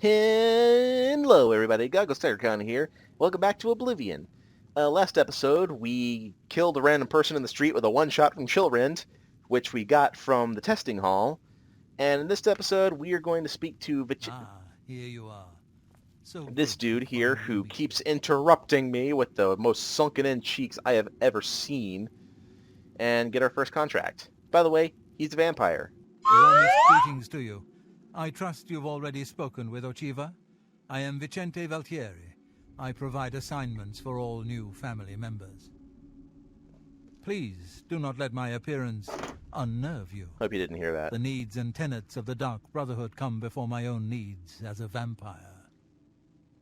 Hello, everybody. Goggles Tigercon here. Welcome back to Oblivion. Last episode, we killed a random person in the street with a one-shot from Chillrend, which we got from the testing hall. And in this episode, we are going to speak to Here you are. So this good to dude here finally who meet keeps you. interrupting me with the most sunken-in cheeks I have ever seen, and get our first contract. By the way, he's a vampire. Warmest greetings to you. I trust you've already spoken with Ochiva. I am Vicente Valtieri. I provide assignments for all new family members. Please do not let my appearance unnerve you. Hope you didn't hear that. The needs and tenets of the Dark Brotherhood come before my own needs as a vampire.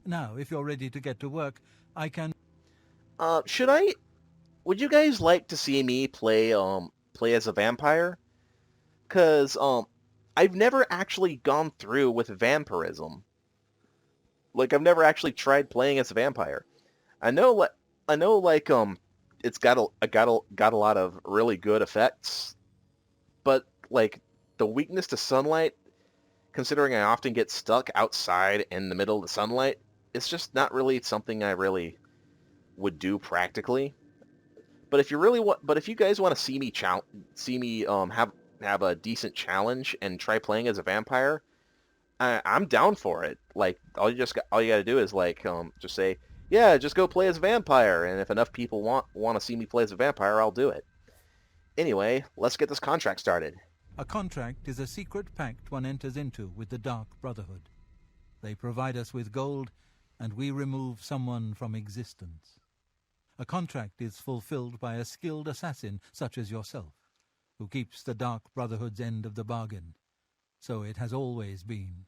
Now, if you're ready to get to work, I can... Would you guys like to see me play as a vampire? Cause I've never actually gone through with vampirism. Like I've never actually tried playing as a vampire. I know it's got a lot of really good effects, but like the weakness to sunlight, considering I often get stuck outside in the middle of the sunlight, it's just not really something I really would do practically. But if you guys want to see me have a decent challenge and try playing as a vampire, I'm down for it. Like all you gotta do is just say, yeah, just go play as a vampire, and if enough people want to see me play as a vampire, I'll do it. Anyway, let's get this contract started. A contract is a secret pact one enters into with the Dark Brotherhood. They provide us with gold, and we remove someone from existence. A contract is fulfilled by a skilled assassin such as yourself, who keeps the Dark Brotherhood's end of the bargain. So it has always been.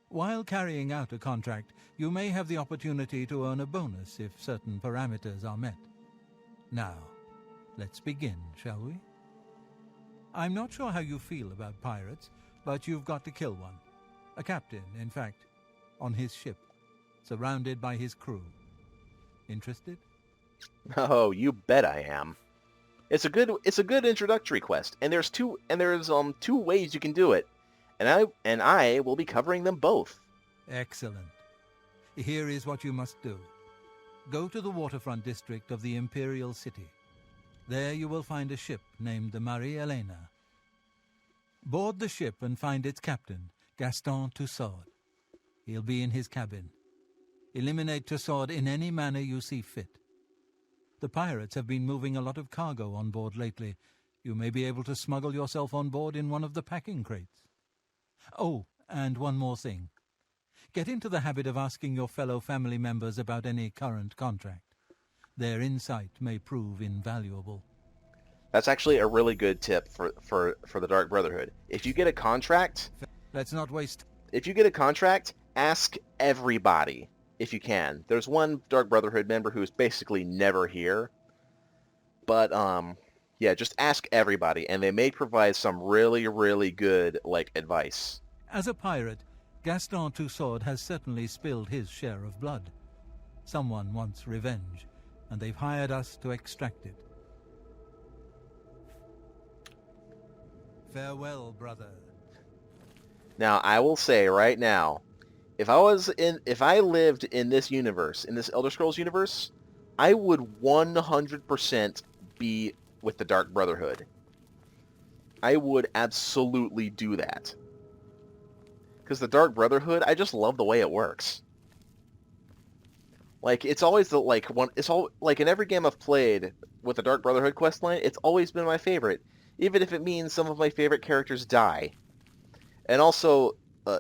While carrying out a contract, you may have the opportunity to earn a bonus if certain parameters are met. Now, let's begin, shall we? I'm not sure how you feel about pirates, but you've got to kill one. A captain, in fact, on his ship, surrounded by his crew. Interested? Oh, you bet I am. It's a good introductory quest, and there's two ways you can do it, and I will be covering them both. Excellent. Here is what you must do. Go to the waterfront district of the Imperial City. There you will find a ship named the Marie Elena. Board the ship and find its captain, Gaston Tussaud. He'll be in his cabin. Eliminate Tussaud in any manner you see fit. The pirates have been moving a lot of cargo on board lately. You may be able to smuggle yourself on board in one of the packing crates. Oh, and one more thing. Get into the habit of asking your fellow family members about any current contract. Their insight may prove invaluable. That's actually a really good tip for the Dark Brotherhood. If you get a contract, Let's not waste... ask everybody if you can. There's one Dark Brotherhood member who's basically never here. But, yeah, just ask everybody, and they may provide some really, really good, advice. As a pirate, Gaston Tussaud has certainly spilled his share of blood. Someone wants revenge, and they've hired us to extract it. Farewell, brother. Now, I will say right now, if I lived in this universe, in this Elder Scrolls universe, I would 100% be with the Dark Brotherhood. I would absolutely do that. Because the Dark Brotherhood, I just love the way it works. It's always in every game I've played with the Dark Brotherhood questline, it's always been my favorite, even if it means some of my favorite characters die. And also,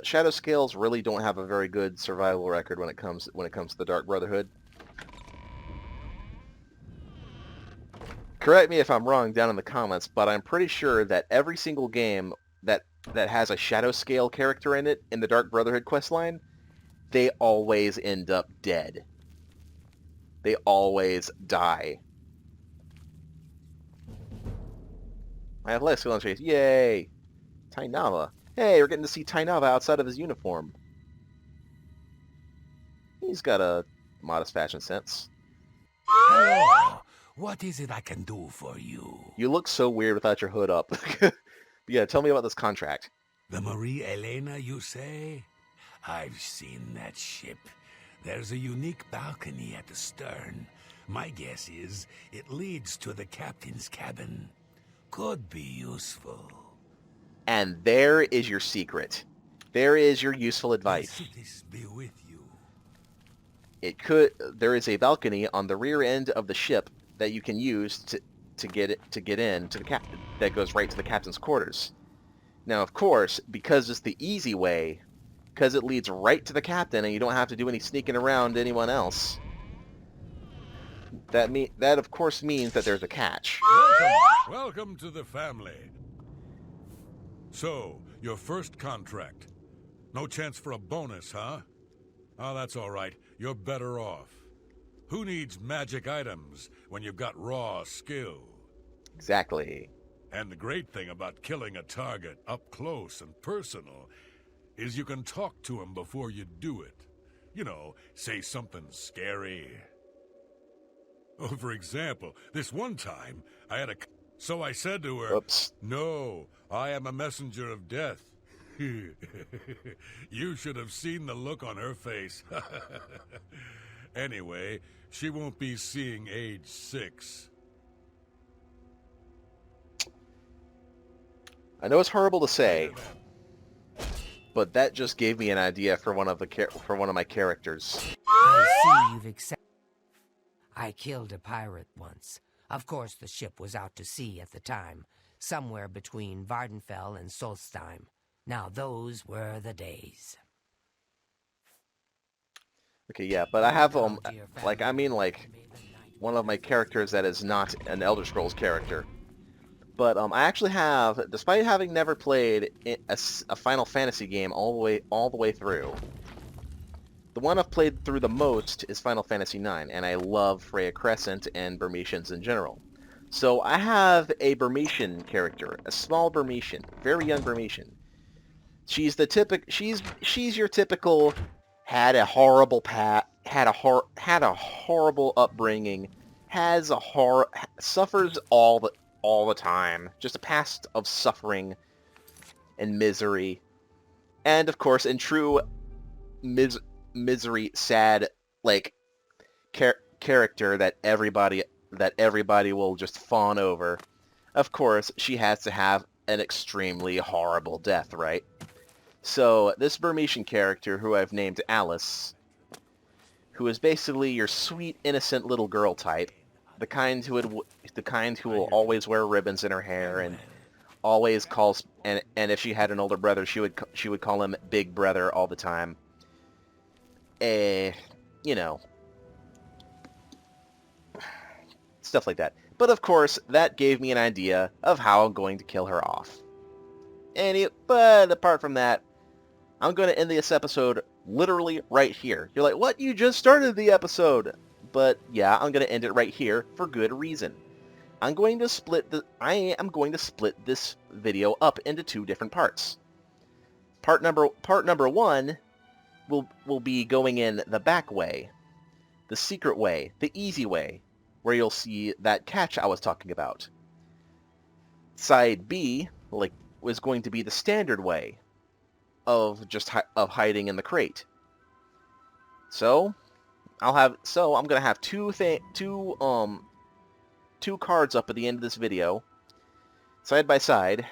Shadow Scales really don't have a very good survival record when it comes to the Dark Brotherhood. Correct me if I'm wrong down in the comments, but I'm pretty sure that every single game that has a Shadow Scale character in it in the Dark Brotherhood questline, they always end up dead. They always die. I have less skill on chase. Yay! Tainava. Hey, we're getting to see Tainava outside of his uniform. He's got a modest fashion sense. Oh, what is it I can do for you? You look so weird without your hood up. Yeah, tell me about this contract. The Marie Elena, you say? I've seen that ship. There's a unique balcony at the stern. My guess is it leads to the captain's cabin. Could be useful. And there is your secret. There is your useful May advice. this be with you. There is a balcony on the rear end of the ship that you can use to get in to the captain. That goes right to the captain's quarters. Now, of course, because it's the easy way, because it leads right to the captain and you don't have to do any sneaking around anyone else, that of course means that there's a catch. Welcome to the family. So, your first contract. No chance for a bonus, huh? Oh, that's all right. You're better off. Who needs magic items when you've got raw skill? Exactly. And the great thing about killing a target up close and personal is you can talk to him before you do it. You know, say something scary. Oh, for example, this one time, So I said to her, Oops. "No, I am a messenger of death." You should have seen the look on her face. Anyway, she won't be seeing age 6. I know it's horrible to say, but that just gave me an idea for one of my characters. I see you've accepted. I killed a pirate once. Of course, the ship was out to sea at the time, somewhere between Vardenfell and Solstheim. Now those were the days. Okay, yeah, but I have like one of my characters that is not an Elder Scrolls character. But I actually have, despite having never played a Final Fantasy game all the way through, the one I've played through the most is Final Fantasy IX, and I love Freya Crescent and Burmesians in general. So I have a Burmesian character, a small Burmesian, very young Burmesian. She's your typical had a horrible horrible upbringing, suffers all the time, just a past of suffering and misery, and of course, in true misery, sad, like character that everybody will just fawn over. Of course, she has to have an extremely horrible death, right? So this Burmesian character, who I've named Alice, who is basically your sweet, innocent little girl type, the kind who will always wear ribbons in her hair and always calls, and if she had an older brother, she would call him Big Brother all the time. You know, stuff like that. But of course, that gave me an idea of how I'm going to kill her off. But apart from that, I'm going to end this episode literally right here. You're like, what? You just started the episode. But yeah, I'm going to end it right here for good reason. I am going to split this video up into 2 different parts. Part number 1 will be going in the back way, the secret way, the easy way, where you'll see that catch I was talking about. Side B, was going to be the standard way of hiding in the crate. So I'm gonna have two cards up at the end of this video, side by side.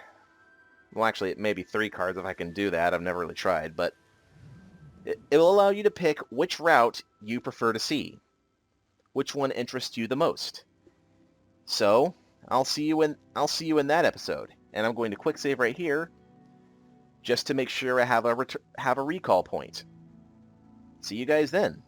Well, actually, it may be 3 cards if I can do that. I've never really tried, but it will allow you to pick which route you prefer to see, which one interests you the most. So I'll see you in that episode, and I'm going to quick save right here, just to make sure I have a recall point. See you guys then.